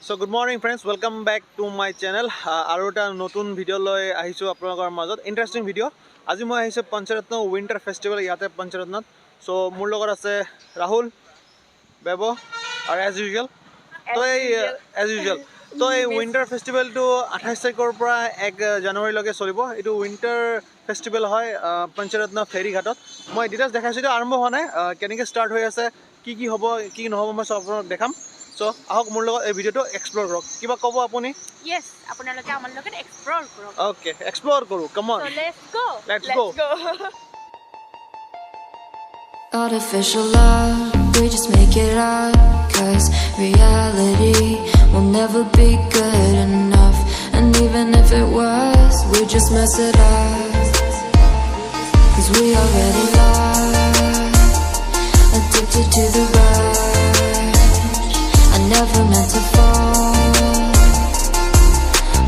So good morning friends, welcome back to my channel. আৰু এটা নতুন ভিডিঅ' লৈ আহিছোঁ আপোনালোকৰ মাজত ইণ্টাৰেষ্টিং ভিডিঅ'। আজি মই আহিছোঁ পঞ্চৰত্ন উইণ্টাৰ ফেষ্টিভেল ইয়াতে পঞ্চৰত্নত। চ' মোৰ লগত আছে ৰাহুল, বেব আৰু এজ ইউজুৱেল। তো এই উইণ্টাৰ ফেষ্টিভেলটো 28 তাৰিখৰ পৰা 1 জানুৱাৰীলৈকে চলিব। এইটো উইণ্টাৰ ফেষ্টিভেল হয় পঞ্চৰত্ন ফেৰীঘাটত। মই ডিটেইলছ দেখাইছোঁ, এইটো আৰম্ভ হোৱা নাই, কেনেকৈ ষ্টাৰ্ট হৈ আছে, কি হ'ব কি নহ'ব মই চব আপোনাক দেখাম। সো আহক মোৰ লগত এই ভিডিঅ'টো এক্সপ্ল'ৰ কৰক। কিবা ক'ব আপুনি? Yes, আপোনালোকে আমাৰ লগত এক্সপ্ল'ৰ কৰক। ওকে, এক্সপ্ল'ৰ কৰোঁ, come on. So let's go. Let's go. Artificial love, we just make it up, 'cause reality will never be good enough. And even if it was, we just mess it up, 'cause we already lost, addicted to the rush. I never meant to fall,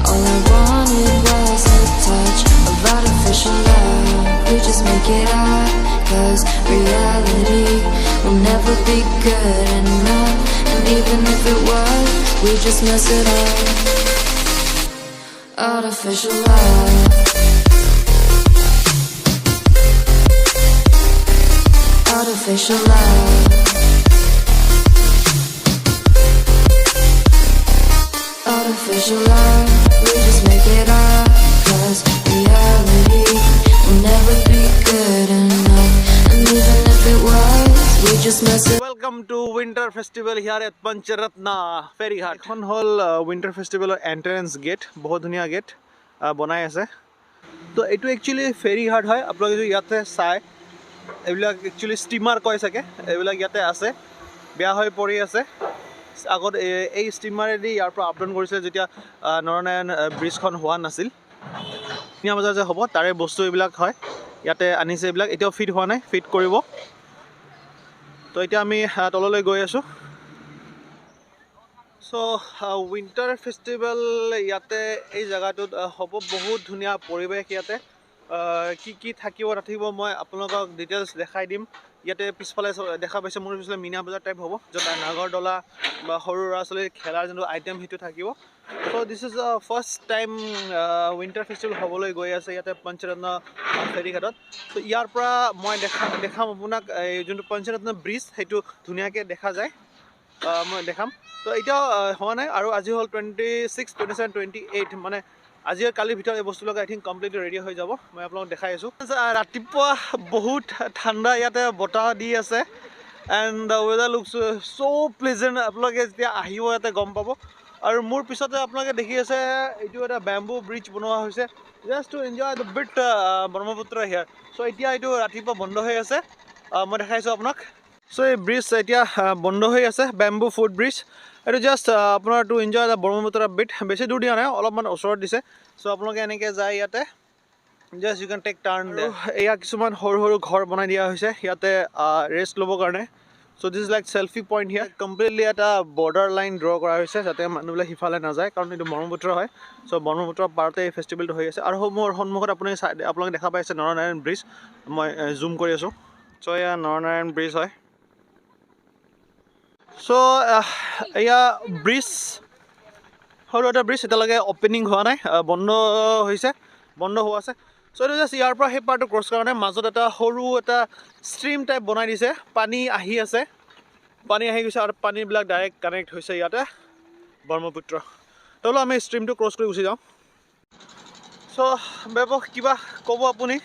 all I wanted was a touch of artificial love. We just make it up, 'cause reality will never be good enough. And even if it was, we just mess it up. Artificial love, artificial love, artificial love. We just make it up, 'cause reality will never be good enough. And even if it was, we just mess it up. Welcome to winter festival here at Pancharatna Ferryghat. এখন হ'ল winter ফেষ্টিভেলৰ entrance gate, বহুত ধুনীয়া gate বনাই আছে। তো এইটো actually ফেৰীঘাট হয়। আপোনালোকে যদি ইয়াতে চাই, এইবিলাক একচুৱেলি ষ্টিমাৰ কয় চাগে, এইবিলাক ইয়াতে আছে, বেয়া হৈ পৰি আছে। আগত এই ষ্টিমাৰেদি ইয়াৰ পৰা আপ ডাউন কৰিছিলে যেতিয়া নৰনাৰায়ণ ব্ৰিজখন হোৱা নাছিল। মিনা বজাৰ যে হ'ব তাৰে বস্তু এইবিলাক হয়, ইয়াতে আনিছে। এইবিলাক এতিয়াও ফিট হোৱা নাই, ফিট কৰিব। তো এতিয়া আমি তললৈ গৈ আছোঁ। চ' উইণ্টাৰ ফেষ্টিভেল ইয়াতে এই জেগাটোত হ'ব। বহুত ধুনীয়া পৰিৱেশ ইয়াতে। কি থাকিব নাথাকিব মই আপোনালোকক ডিটেইলছ দেখাই দিম। ইয়াতে পিছফালে দেখা পাইছে, মোৰ পিছফালে মীনা বজাৰ টাইপ হ'ব, য'ত নাগৰদলা বা সৰু ল'ৰা ছোৱালীৰ খেলাৰ যোনটো আইটেম সেইটো থাকিব। So' this is first time winter festival হ'বলৈ গৈ আছে ইয়াতে পঞ্চৰত্ন ফেৰীঘাটত। ত' ইয়াৰ পৰা মই দেখাম আপোনাক এই যোনটো পঞ্চৰত্ন ব্ৰিজ, সেইটো ধুনীয়াকৈ দেখা যায়, মই দেখাম। তো এতিয়াও হোৱা নাই, আৰু আজি হ'ল 26, 27, 28, মানে আজি আৰু কালিৰ ভিতৰত এই বস্তুবিলাক আই থিংক কমপ্লিটলি ৰেডি হৈ যাব। মই আপোনালোকক দেখাই আছোঁ। ৰাতিপুৱা বহুত ঠাণ্ডা, ইয়াতে বতাহ দি আছে, এণ্ড দ্য ৱেডাৰ লুকছ চ' প্লেজেণ্ট। আপোনালোকে যেতিয়া আহিব ইয়াতে গম পাব। আৰু মোৰ পিছতে আপোনালোকে দেখি আছে, এইটো এটা বেম্বু ব্ৰিজ বনোৱা হৈছে just to enjoy the bit Brahmaputra here. So' এতিয়া এইটো ৰাতিপুৱা বন্ধ হৈ আছে, মই দেখাইছোঁ আপোনাক। চ' এই ব্ৰিজ এতিয়া বন্ধ হৈ আছে, বেম্বু ফুট ব্ৰিজ। এইটো জাষ্ট আপোনাৰ to enjoy the Brahmaputra beat. বেছি দূৰ দিয়া নাই, অলপমান ওচৰত দিছে। চ' আপোনালোকে এনেকৈ যায় ইয়াতে, জাষ্ট ইউ কেন টেক টাৰ্ণ দে। এয়া কিছুমান সৰু সৰু ঘৰ বনাই দিয়া হৈছে ইয়াতে ৰেষ্ট ল'বৰ কাৰণে। So' this is like selfie point here. Completely এটা বৰ্ডাৰ লাইন ড্ৰ কৰা হৈছে যাতে মানুহবিলাক সিফালে নাযায়, কাৰণ এইটো ব্ৰহ্মপুত্ৰ হয়। চ' ব্ৰহ্মপুত্ৰৰ পাৰতে এই ফেষ্টিভেলটো হৈ আছে। আৰু মোৰ সন্মুখত আপোনালোকে দেখা পাইছে নৰনাৰায়ণ ব্ৰিজ। মই জুম কৰি আছোঁ। চ' এয়া নৰনাৰায়ণ ব্ৰিজ হয়। চ' এয়া ব্ৰিজ, সৰু এটা ব্ৰিজ, এতিয়ালৈকে অপেনিং হোৱা নাই, বন্ধ হৈছে, বন্ধ হোৱা আছে। চ' এইটো জাষ্ট ইয়াৰ পৰা সেই পাৰটো ক্ৰছ কাৰণে মাজত এটা সৰু এটা ষ্ট্ৰীম টাইপ বনাই দিছে। পানী আহি আছে, পানী আহি গৈছে, আৰু পানীবিলাক ডাইৰেক্ট কানেক্ট হৈছে ইয়াতে ব্ৰহ্মপুত্ৰ। তো আমি ষ্ট্ৰীমটো ক্ৰছ কৰি গুচি যাওঁ। চ' বেব কিবা ক'ব আপুনি?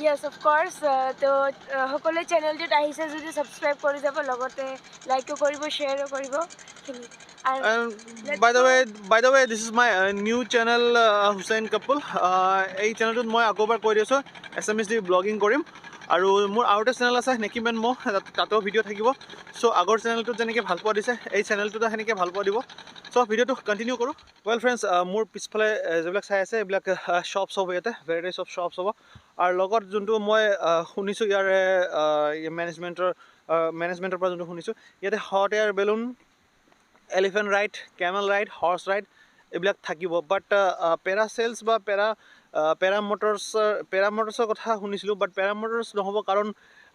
Yes, of course. তো সকলোৱে চেনেলটোত আহিছে যদি ছাবস্ক্ৰাইব কৰি যাব, লগতে লাইকো কৰিব, শ্বেয়াৰো কৰিব। And by the way, this is my new channel, Hussain couple. এই চেনেলটোত মই আকৌবাৰ কৈ দিছোঁ, assamese ব্লগিং কৰিম। আৰু মোৰ আৰু এটা চেনেল আছে নেকিমেন মো, তাতেও ভিডিঅ' থাকিব। চ' আগৰ চেনেলটোত যেনেকৈ ভাল পোৱা দিছে, এই চেনেলটোত সেনেকৈ ভাল পোৱা দিব। চ' ভিডিঅ'টো কণ্টিনিউ কৰোঁ। ৱেল ফ্ৰেণ্ডছ, মোৰ পিছফালে যিবিলাক চাই আছে, এইবিলাক শ্বপছ হ'ব ইয়াতে, ভেৰাইটিজ অফ শ্বপছ হ'ব। আৰু লগত যোনটো মই শুনিছোঁ ইয়াৰে মেনেজমেণ্টৰ পৰা যোনটো শুনিছোঁ, ইয়াতে hot air balloon, elephant ride, camel ride, horse ride এইবিলাক থাকিব। বাট পেৰাচেলছ বা পেৰামটৰ্ছৰ কথা শুনিছিলোঁ, বাট পেৰামটৰ্ছ নহ'ব, কাৰণ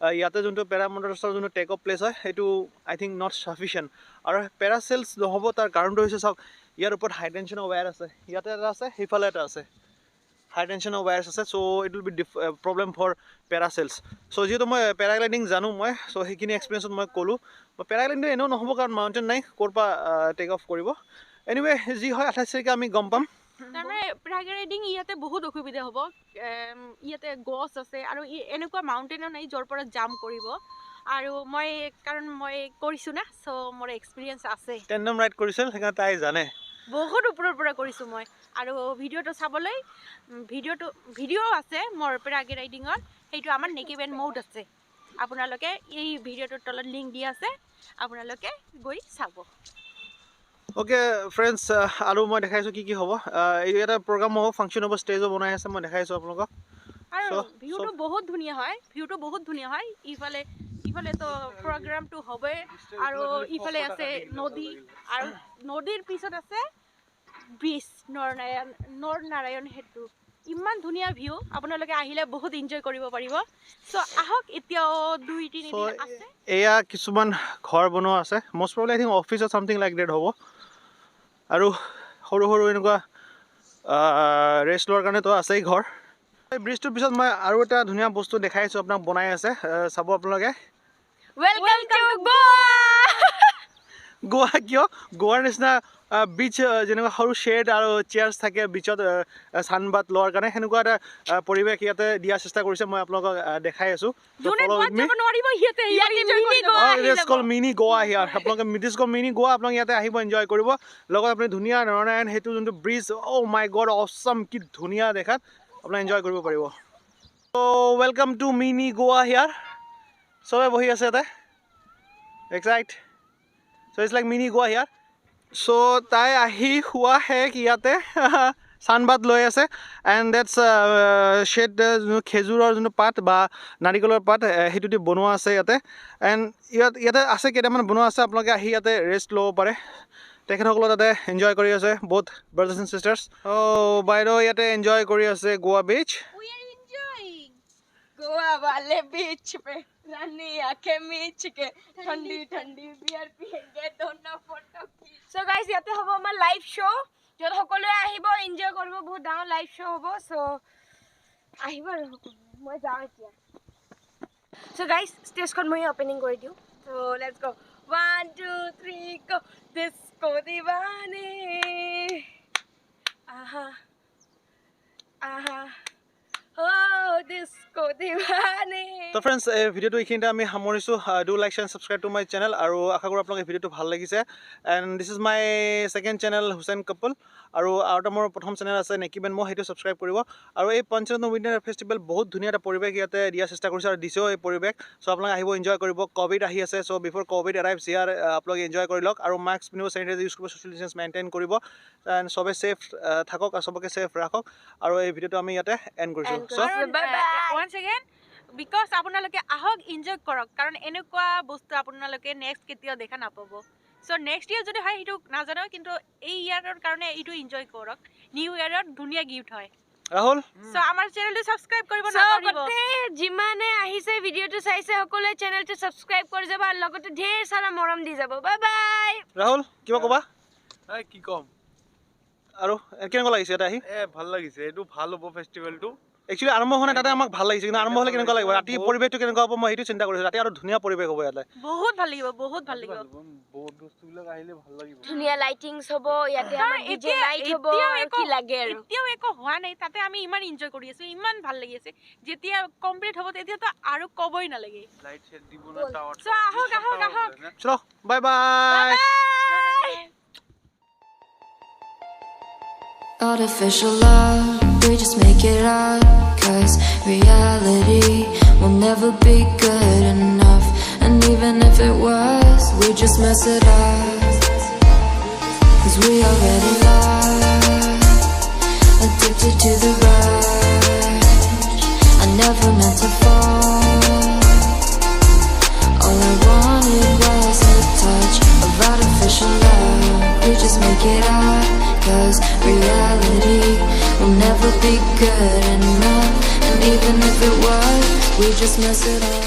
ইয়াতে যোনটো পেৰামটাৰ্ছৰ যোনটো টেক অফ প্লেচ হয় সেইটো আই থিংক নট চাফিচিয়েণ্ট আৰু পেৰাচেলছ নহ'ব তাৰ কাৰণটো হৈছে চাওক ইয়াৰ ওপৰত হাই টেনশ্যনৰ ৱায়াৰ আছে ইয়াতে এটা আছে সেইফালে এটা আছে হাই টেনশ্যনৰ ৱায়াৰ্ছ আছে so' it will be problem for parasails so' যিহেতু মই পেৰাগ্লাইডিং জানো মই চ' সেইখিনি এক্সপিৰিয়েঞ্চত মই ক'লোঁ পেৰাগ্লাইডিংটো এনেও নহ'ব কাৰণ মাউণ্টেইন নাই ক'ৰ পৰা টেক অফ কৰিব এনিৱে যি হয় 28 তাৰিখে আমি গম পাম তাৰমানে পেৰাগ্লাইডিং ইয়াতে বহুত অসুবিধা হ'ব ইয়াতে গছ আছে আৰু এনেকুৱা মাউণ্টেইনো নাই য'ৰ পৰা জাম্প কৰিব আৰু মই কৰিছোঁ না চ' মোৰ এক্সপিৰিয়েঞ্চ আছে টেণ্ডম ৰাইড কৰিছিল সেইকাৰণে তাই জানে বহুত ওপৰৰ পৰা কৰিছোঁ মই আৰু ভিডিঅ'টো চাবলৈ ভিডিঅ' আছে মোৰ পেৰাগ্লাইডিঙৰ সেইটো আমাৰ নেকিবেন মৌড আছে আপোনালোকে এই ভিডিঅ'টোৰ তলত লিংক দিয়া আছে আপোনালোকে গৈ চাব অ'কে ফ্ৰেণ্ডছ আৰু মই দেখাইছোঁ কি হ'ব এই এটা প্ৰগ্ৰাম হ'ব ফাংচন হ'ব ষ্টেজো বনাই আছে মই দেখাইছোঁ আপোনালোকক আৰু ভিউটো বহুত ধুনীয়া হয় ইফালেতো প্ৰগ্ৰামটো হ'বই আৰু ইফালে আছে নদী আৰু নদীৰ পিছত আছে ব্ৰিজ নৰনাৰায়ণ সেতু ইমান ধুনীয়া ভিউ আপোনালোকে আহিলে বহুত এনজয় কৰিব পাৰিব চ' আহক এতিয়াও 2-3 দিন আছে এয়া কিছুমান ঘৰ বনোৱা আছে most probably I think office or something like that হ'ব আৰু সৰু এনেকুৱা ৰেষ্ট লোৱাৰ কাৰণেতো আছেই ঘৰ এই ব্ৰিজটোৰ পিছত মই আৰু এটা ধুনীয়া বস্তু দেখাইছোঁ আপোনাক বনাই আছে চাব আপোনালোকে ৱেলকাম টু গোৱা কিয় গোৱাৰ নিচিনা বিচ যেনেকুৱা সৰু শ্বেড আৰু চেয়াৰ্ছ থাকে বিচত চানবাত লোৱাৰ কাৰণে সেনেকুৱা এটা পৰিৱেশ ইয়াতে দিয়াৰ চেষ্টা কৰিছে মই আপোনালোকক দেখাই আছোঁ মিনি গোৱা হিয়াৰ আপোনালোকে মিনি গোৱা আপোনালোকে ইয়াতে আহিব এনজয় কৰিব লগত আপুনি ধুনীয়া নৰনাৰায়ণ সেইটো যোনটো ব্ৰিজ অ' মাই গড অছম কি ধুনীয়া দেখাত আপুনি এনজয় কৰিব পাৰিব ত' welcome to mini Goa here চবে বহি আছে ইয়াতে excite so' it's like mini Goa here so' তাই আহি শোৱা শেষ ইয়াতে চানবাদ লৈ আছে এণ্ড ডেটছ শ্বেড যোনটো খেজুৰৰ যোনটো পাত বা নাৰিকলৰ পাত সেইটো দি বনোৱা আছে ইয়াতে এণ্ড ইয়াতে আছে কেইটামান বনোৱা আছে আপোনালোকে আহি ইয়াতে ৰেষ্ট ল'ব পাৰে তেখেতসকলে তাতে এনজয় কৰি আছে বহুত ব্ৰাদাৰ্ছ এণ্ড ছিষ্টাৰ্ছ বাইদেউ ইয়াতে এনজয় কৰি আছে গোৱা বিচ गोवा वाले बीच पे रानी आंखें मीच के ठंडी बियर पिएंगे दोनों फोटो खींच सो गाइस याते हबो আমাৰ লাইভ শো যত সকলোৱে আহিব এনজয় কৰিব বহুত ডাঙৰ লাইভ শো হ'ব সো আহিব আৰু মই যাওঁ এতিয়া সো গাইস ষ্টেজখন মই ওপেনিং কৰি দিওঁ so let's go 1 2 3 go disco দিवाने आहा ডিস্কো দিवाने তো ফ্ৰেণ্ডছ এই ভিডিঅ'টো এইখিনিতে আমি সামৰিছোঁ do like and subscribe to my channel আৰু আশা কৰোঁ আপোনালোকে ভিডিঅ'টো ভাল লাগিছে and this is my second channel Hussain couple আৰু এটা মোৰ প্ৰথম চেনেল আছে নেকিবেন মই সেইটো ছাবস্ক্ৰাইব কৰিব আৰু এই পঞ্চায়তন উইণ্টাৰ ফেষ্টিভেল বহুত ধুনীয়া এটা পৰিৱেশ ইয়াতে দিয়াৰ চেষ্টা কৰিছে আৰু দিছেও এই পৰিৱেশ চ' আপোনালোকে আহিব এনজয় কৰিব ক'ভিড আহি আছে চ' বিফৰ ক'ভিড এৰাইভছ ইয়াৰ আপোনালোকে এনজয় কৰি লওক আৰু মাস্ক পিন্ধিব চেনিটাইজাৰ ইউজ কৰিব ছ'চিয়েল ডিষ্টেঞ্চ মেইনটেইন কৰিব এণ্ড চবে ছেফ থাকক আৰু চবকে ছেফ ৰাখক আৰু এই ভিডিঅ'টো আমি ইয়াতে এণ্ড কৰিছোঁ চ' once again because আপোনালোকে আহক এনজয় কৰক কাৰণ এনেকুৱা বস্তু আপোনালোকে নেক্সট কেতিয়াও দেখা নাপাব সো নেক্সট ইয়াৰ যদি হয় সেইটো নাজানো কিন্তু এই ইয়াৰৰ কাৰণে এইটো এনজয় কৰক নিউ ইয়াৰত ধুনীয়া গিফ্ট হয় ৰাহুল সো আমাৰ চেনেলটো সাবস্ক্ৰাইব কৰিব নাপাহৰিব যিমানে আহিছে ভিডিঅ'টো চাইছে সকলোৱে চেনেলটো সাবস্ক্ৰাইব কৰি যাব আৰু লগতে ঢেৰ সাৰা মৰম দি যাব বাই বাই ৰাহুল কিবা ক'বা কি কম আৰু কেনেকুৱা লাগিছে ইয়াতে আহি ভাল লাগিছে এইটো ভাল হ'ব ফেষ্টিভেলটো একচুৱেলি আৰম্ভ হোৱা নাই তাতে আমাক ভাল লাগিছে কিন্তু আৰম্ভ হ'লে কেনেকুৱা লাগিব ৰাতি পৰিৱেশটো কেনেকুৱা হ'ব মই সেইটো চিন্তা কৰিছোঁ ৰাতি আৰু ধুনীয়া পৰিৱেশ হ'ব ইয়াতে বহুত ভাল লাগিব বহুত বস্তুবিলাক আহিলে ভাল লাগিব ধুনীয়া লাইটিংছ হ'ব ইয়াতে আমাৰ ডিজে লাইট হ'ব আৰু কি লাগে আৰু এতিয়াও একো হোৱা নাই তাতে আমি ইমান এনজয় কৰি আছো ইমান ভাল লাগি আছে যেতিয়া কমপ্লিট হ'ব তেতিয়া তো আৰু ক'বই নালাগে লাইট সেট দিব না টাৱাৰ সো আহক চলো bye bye Artificial love, we just make it up, 'cause reality will never be good enough. And even if it was, we just mess it up, 'cause we already lost, addicted to the rush. I never meant to fall, all I wanted was a touch of artificial love. We just make it up, 'cause reality will never be good enough. And even if it was, we just mess it up.